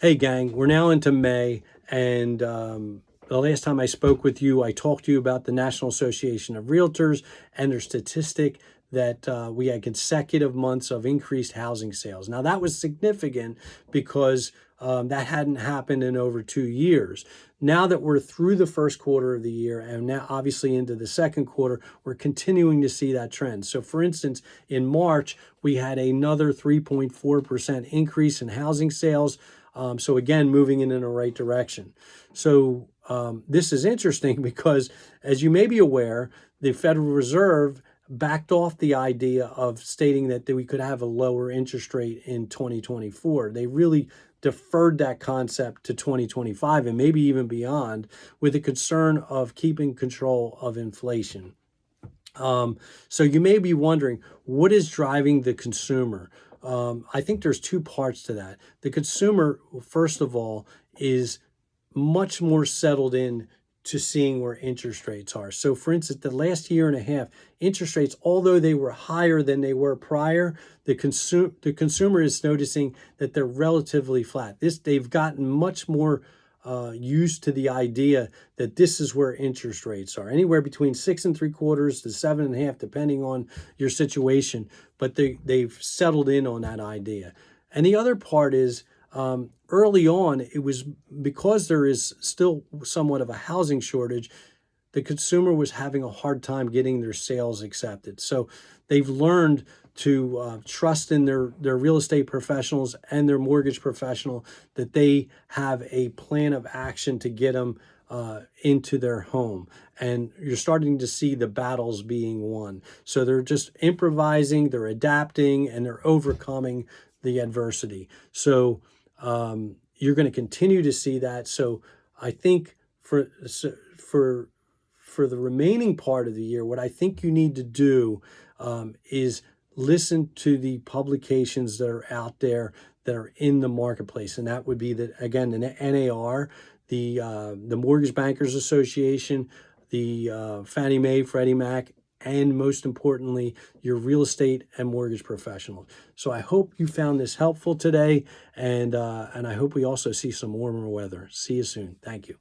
Hey, gang, we're now into May, and the last time I spoke with you, I talked to you about the National Association of Realtors and their statistic that we had consecutive months of increased housing sales. Now, that was significant because that hadn't happened in over 2 years. Now that we're through the first quarter of the year and now obviously into the second quarter, we're continuing to see that trend. So, for instance, in March, we had another 3.4% increase in housing sales. So again, moving in the right direction. So this is interesting because, as you may be aware, the Federal Reserve backed off the idea of stating that we could have a lower interest rate in 2024. They really deferred that concept to 2025 and maybe even beyond, with the concern of keeping control of inflation. So you may be wondering, what is driving the consumer? I think there's two parts to that. The consumer, first of all, is much more settled in to seeing where interest rates are. So, for instance, the last year and a half, interest rates, although they were higher than they were prior, the consumer is noticing that they're relatively flat. They've gotten much more used to the idea that this is where interest rates are, anywhere between 6.75% to 7.5%, depending on your situation. But they've settled in on that idea. And the other part is, early on, it was because there is still somewhat of a housing shortage. The consumer was having a hard time getting their sales accepted. So they've learned to trust in their real estate professionals and their mortgage professional, that they have a plan of action to get them into their home. And you're starting to see the battles being won. So they're just improvising, they're adapting, and they're overcoming the adversity. So you're going to continue to see that. So I think for the remaining part of the year, what I think you need to do is listen to the publications that are out there that are in the marketplace, and that would be again the NAR, the Mortgage Bankers Association, the Fannie Mae, Freddie Mac, and most importantly, your real estate and mortgage professionals. So I hope you found this helpful today, and I hope we also see some warmer weather. See you soon. Thank you.